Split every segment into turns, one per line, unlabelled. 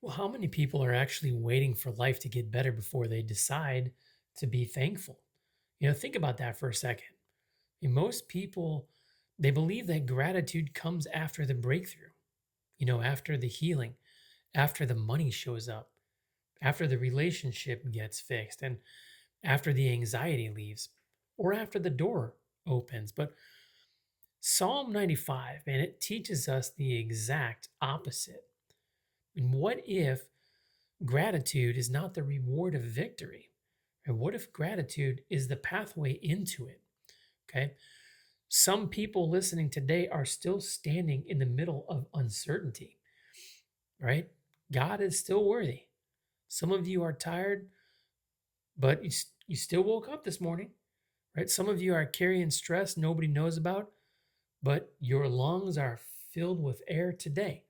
Well, how many people are actually waiting for life to get better before they decide to be thankful? Think about that for a second. Most people, they believe that gratitude comes after the breakthrough, after the healing, after the money shows up, after the relationship gets fixed, and after the anxiety leaves, or after the door opens. But Psalm 95, man, it teaches us the exact opposite. And what if gratitude is not the reward of victory? And what if gratitude is the pathway into it? Okay. Some people listening today are still standing in the middle of uncertainty, right? God is still worthy. Some of you are tired, but you still woke up this morning, right? Some of you are carrying stress nobody knows about, but your lungs are filled with air today.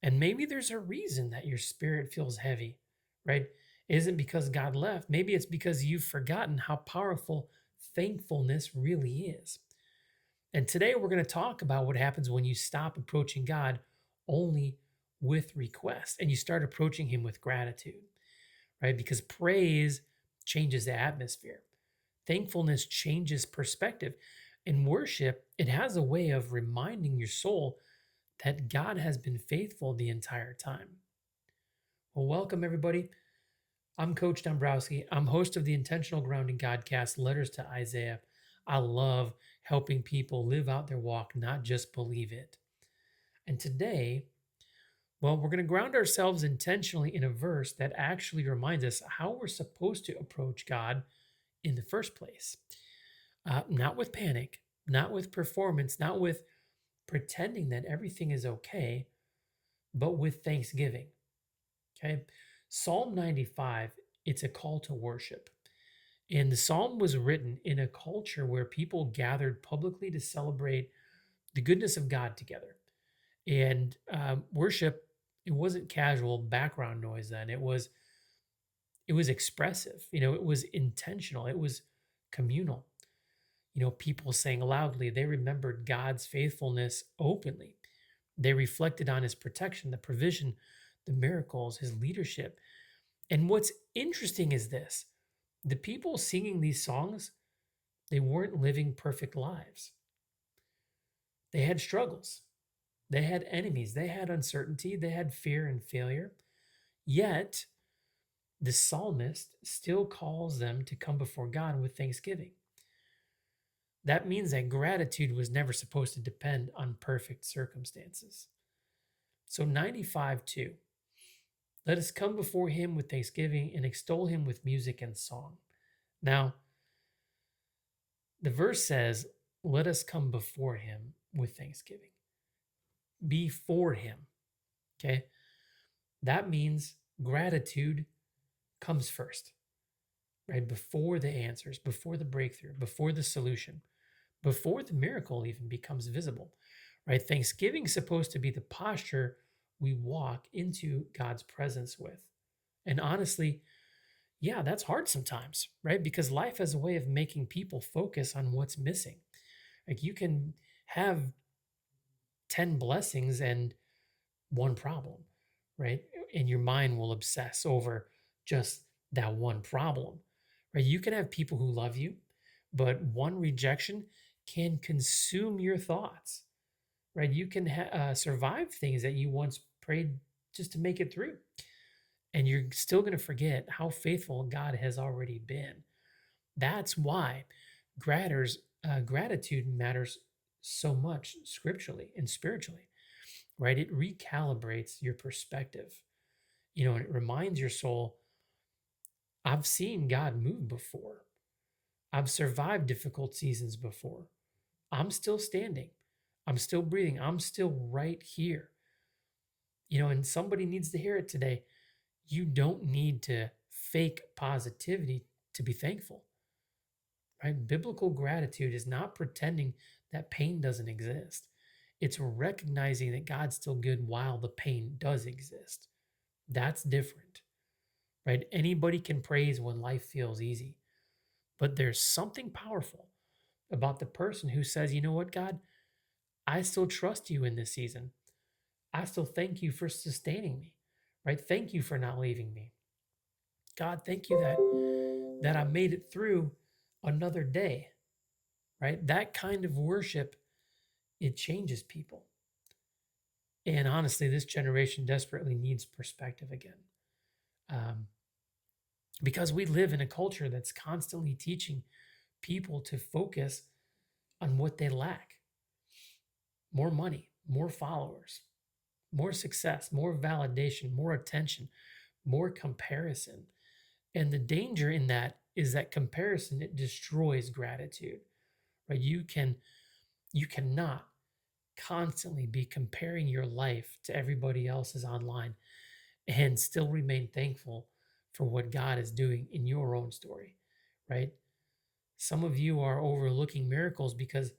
And maybe there's a reason that your spirit feels heavy, right? It isn't because God left. Maybe it's because you've forgotten how powerful thankfulness really is. And today we're going to talk about what happens when you stop approaching God only with request and you start approaching Him with gratitude, right? Because praise changes the atmosphere, thankfulness changes perspective. In worship, it has a way of reminding your soul that God has been faithful the entire time. Well, welcome everybody. I'm Coach Dombrowski. I'm host of the Intentional Grounding Godcast, Letters to Isaiah. I love helping people live out their walk, not just believe it. And today, well, we're going to ground ourselves intentionally in a verse that actually reminds us how we're supposed to approach God in the first place. Not with panic, not with performance, not with pretending that everything is okay, but with thanksgiving. Okay. Psalm 95, it's a call to worship. And the psalm was written in a culture where people gathered publicly to celebrate the goodness of God together. And worship, it wasn't casual background noise then. It was expressive. It was intentional. It was communal. People sang loudly. They remembered God's faithfulness openly. They reflected on His protection, the provision, the miracles, His leadership. And what's interesting is this: the people singing these songs, they weren't living perfect lives. They had struggles, they had enemies, they had uncertainty, they had fear and failure. Yet, the psalmist still calls them to come before God with thanksgiving. That means that gratitude was never supposed to depend on perfect circumstances. So, 95:2. Let us come before Him with thanksgiving and extol Him with music and song. Now, the verse says, let us come before Him with thanksgiving. Before Him. Okay. That means gratitude comes first, right? Before the answers, before the breakthrough, before the solution, before the miracle even becomes visible, right? Thanksgiving is supposed to be the posture we walk into God's presence with. And honestly, yeah, that's hard sometimes, right? Because life has a way of making people focus on what's missing. Like you can have 10 blessings and one problem, right? And your mind will obsess over just that one problem, right? You can have people who love you, but one rejection can consume your thoughts, right? You can survive things that you once prayed just to make it through. And you're still going to forget how faithful God has already been. That's why gratitude matters so much scripturally and spiritually, right? It recalibrates your perspective, and it reminds your soul, I've seen God move before. I've survived difficult seasons before. I'm still standing. I'm still breathing. I'm still right here. And somebody needs to hear it today. You don't need to fake positivity to be thankful, right? Biblical gratitude is not pretending that pain doesn't exist. It's recognizing that God's still good while the pain does exist. That's different, right? Anybody can praise when life feels easy, but there's something powerful about the person who says, you know what, God, I still trust you in this season. I still thank you for sustaining me, right? Thank you for not leaving me. God, thank you that I made it through another day, right? That kind of worship, it changes people. And honestly, this generation desperately needs perspective again. Um, because we live in a culture that's constantly teaching people to focus on what they lack: more money, more followers, more success, more validation, more attention, more comparison. And the danger in that is that comparison, it destroys gratitude, right? You cannot constantly be comparing your life to everybody else's online and still remain thankful for what God is doing in your own story, right? Some of you are overlooking miracles because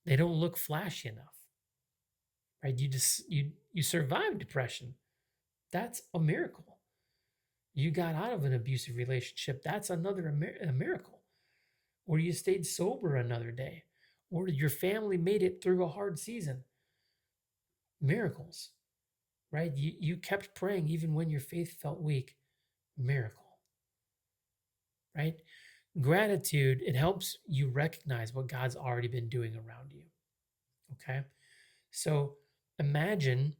they don't look flashy enough, right? You survived depression. That's a miracle. You got out of an abusive relationship. That's another a miracle. Or you stayed sober another day. Or your family made it through a hard season. Miracles, right? You kept praying even when your faith felt weak. Miracle, right? Gratitude, it helps you recognize what God's already been doing around you. Okay. So imagine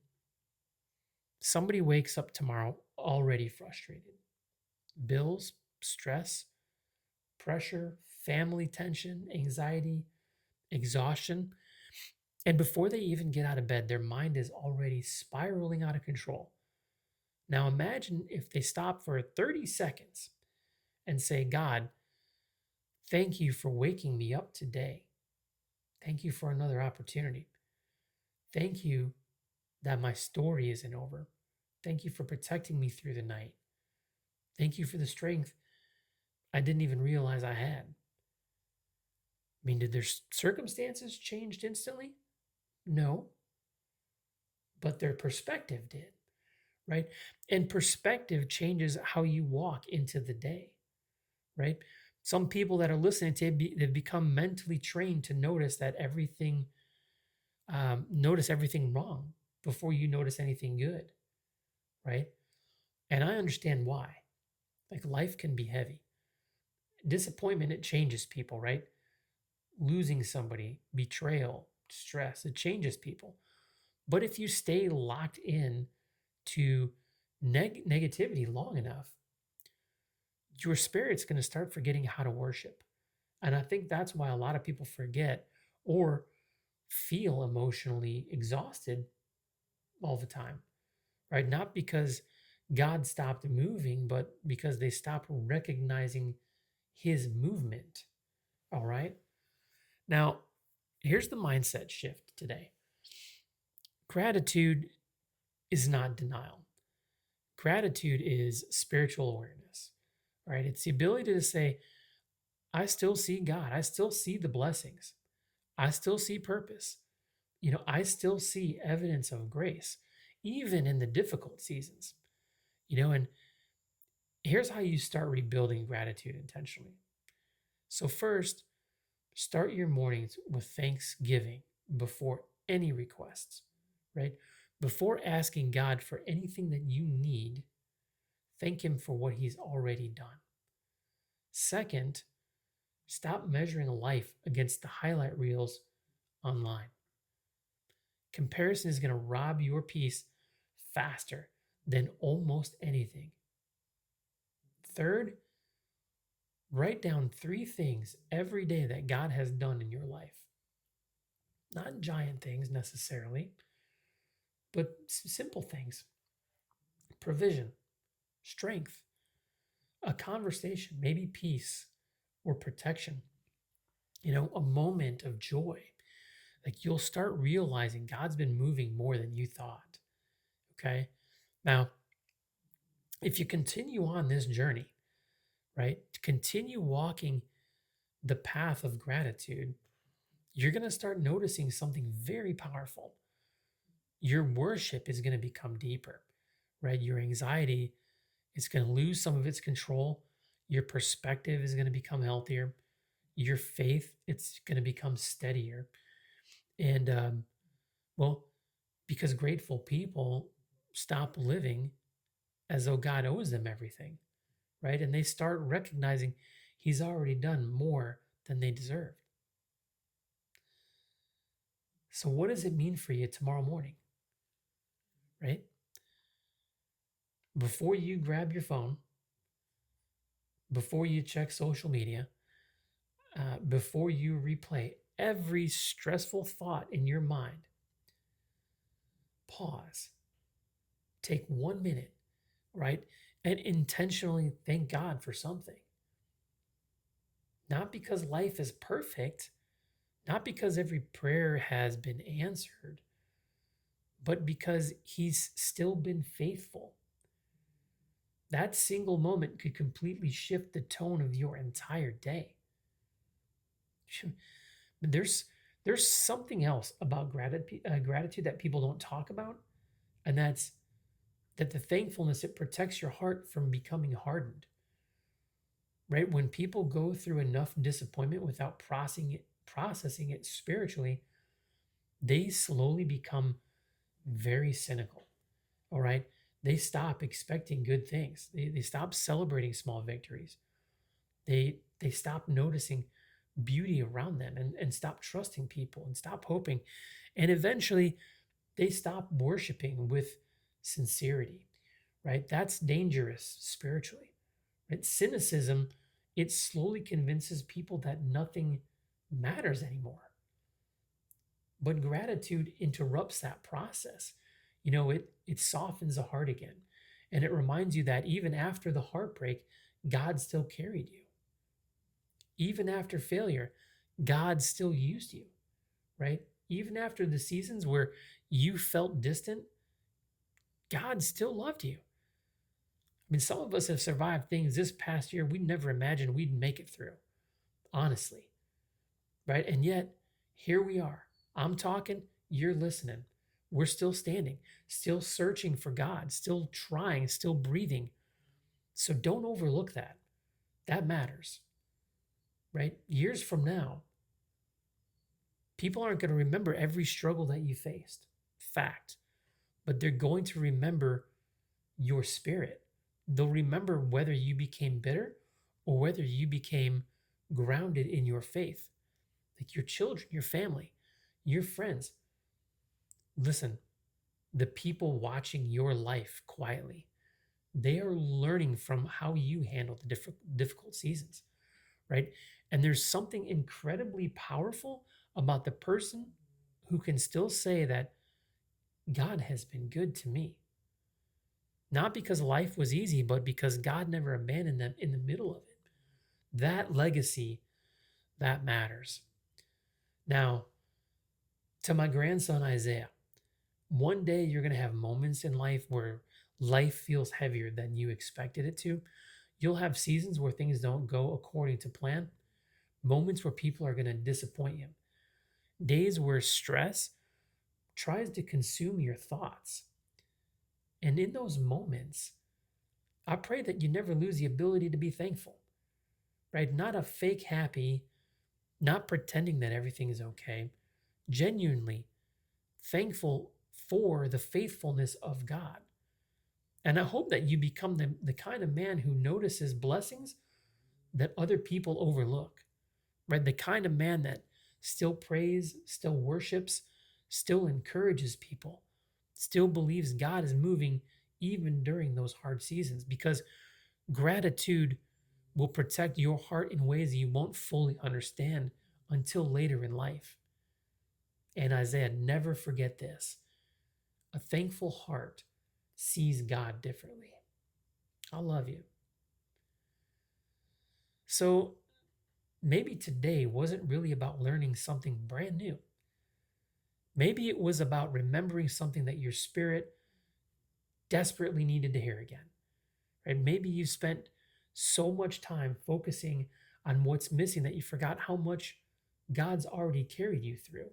somebody wakes up tomorrow already frustrated. Bills, stress, pressure, family tension, anxiety, exhaustion. And before they even get out of bed, their mind is already spiraling out of control. Now imagine if they stop for 30 seconds and say, God, thank you for waking me up today. Thank you for another opportunity. Thank you that my story isn't over. Thank you for protecting me through the night. Thank you for the strength I didn't even realize I had. I mean, did their circumstances change instantly? No, but their perspective did, right? And perspective changes how you walk into the day, right? Some people that are listening to they've become mentally trained to notice everything wrong before you notice anything good, right? And I understand why. Like life can be heavy. Disappointment, it changes people, right? Losing somebody, betrayal, stress, it changes people. But if you stay locked in to negativity long enough, your spirit's going to start forgetting how to worship. And I think that's why a lot of people forget or feel emotionally exhausted all the time, right? Not because God stopped moving, but because they stopped recognizing his movement. All right. Now, here's the mindset shift today: gratitude is not denial, gratitude is spiritual awareness, right? It's the ability to say, I still see God, I still see the blessings, I still see purpose. I still see evidence of grace, even in the difficult seasons. And here's how you start rebuilding gratitude intentionally. So, first, start your mornings with thanksgiving before any requests, right? Before asking God for anything that you need, thank Him for what He's already done. Second, stop measuring life against the highlight reels online. Comparison is going to rob your peace faster than almost anything. Third, write down 3 things every day that God has done in your life. Not giant things necessarily, but simple things: provision, strength, a conversation, maybe peace or protection, a moment of joy. Like you'll start realizing God's been moving more than you thought. Okay. Now, if you continue on this journey, right, to continue walking the path of gratitude, you're going to start noticing something very powerful. Your worship is going to become deeper, right? Your anxiety is going to lose some of its control. Your perspective is going to become healthier. Your faith, it's going to become steadier. And, well, because grateful people stop living as though God owes them everything, right? And they start recognizing He's already done more than they deserve. So, what does it mean for you tomorrow morning, right? Before you grab your phone, before you check social media, before you replay every stressful thought in your mind, pause, take 1 minute, right? And intentionally thank God for something. Not because life is perfect, not because every prayer has been answered, but because He's still been faithful. That single moment could completely shift the tone of your entire day. There's there's something else about gratitude that people don't talk about, and that's that the thankfulness, it protects your heart from becoming hardened. Right? When people go through enough disappointment without processing it spiritually, they slowly become very cynical. All right. They stop expecting good things. They stop celebrating small victories. They stop noticing beauty around them and stop trusting people and stop hoping. And eventually they stop worshiping with sincerity. Right? That's dangerous spiritually. Right? Cynicism, it slowly convinces people that nothing matters anymore. But gratitude interrupts that process. It softens the heart again. And it reminds you that even after the heartbreak, God still carried you. Even after failure, God still used you, right? Even after the seasons where you felt distant, God still loved you. I mean, some of us have survived things this past year we never imagined we'd make it through, honestly, right? And yet, here we are. I'm talking, you're listening. We're still standing, still searching for God, still trying, still breathing. So don't overlook that. That matters, right? Years from now, people aren't going to remember every struggle that you faced. Fact. But they're going to remember your spirit. They'll remember whether you became bitter or whether you became grounded in your faith. Like your children, your family, your friends. Listen, the people watching your life quietly, they are learning from how you handle the difficult seasons, right? And there's something incredibly powerful about the person who can still say that God has been good to me. Not because life was easy, but because God never abandoned them in the middle of it. That legacy, that matters. Now, to my grandson Isaiah, one day you're going to have moments in life where life feels heavier than you expected it to. You'll have seasons where things don't go according to plan, moments where people are going to disappoint you, days where stress tries to consume your thoughts. And in those moments, I pray that you never lose the ability to be thankful, right? Not a fake happy, not pretending that everything is okay, genuinely thankful for the faithfulness of God. And I hope that you become the kind of man who notices blessings that other people overlook, right? The kind of man that still prays, still worships, still encourages people, still believes God is moving even during those hard seasons, because gratitude will protect your heart in ways you won't fully understand until later in life. And Isaiah, never forget this: a thankful heart sees God differently. I love you. So maybe today wasn't really about learning something brand new. Maybe it was about remembering something that your spirit desperately needed to hear again. Right? Maybe you spent so much time focusing on what's missing that you forgot how much God's already carried you through.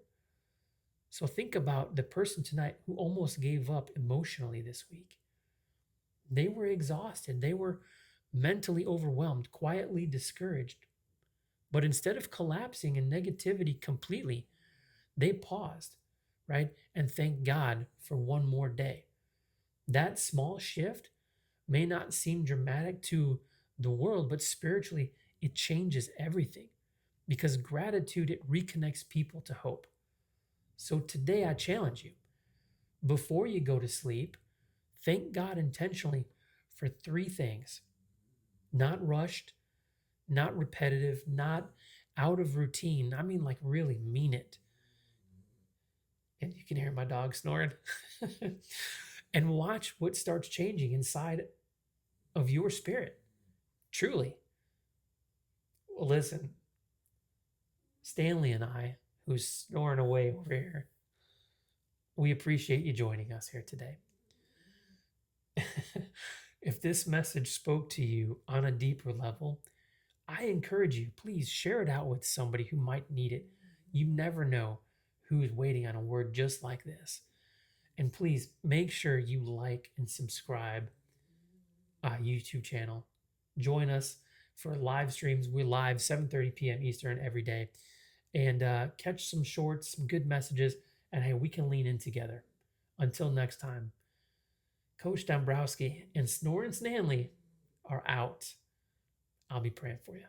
So think about the person tonight who almost gave up emotionally this week. They were exhausted. They were mentally overwhelmed, quietly discouraged. But instead of collapsing in negativity completely, they paused, right? And thanked God for one more day. That small shift may not seem dramatic to the world, but spiritually, it changes everything because gratitude, it reconnects people to hope. So today, I challenge you before you go to sleep, thank God intentionally for three things: not rushed, not repetitive, not out of routine. I mean, like, really mean it. And you can hear my dog snoring. And watch what starts changing inside of your spirit. Truly. Well, listen, Stanley and I, who's snoring away over here, we appreciate you joining us here today. If this message spoke to you on a deeper level, I encourage you, please share it out with somebody who might need it. You never know who is waiting on a word just like this. And please make sure you like and subscribe our YouTube channel. Join us for live streams. We're live 7:30 p.m. Eastern every day. And catch some shorts, some good messages, and hey, we can lean in together. Until next time, Coach Dombrowski and Snorin Stanley are out. I'll be praying for you.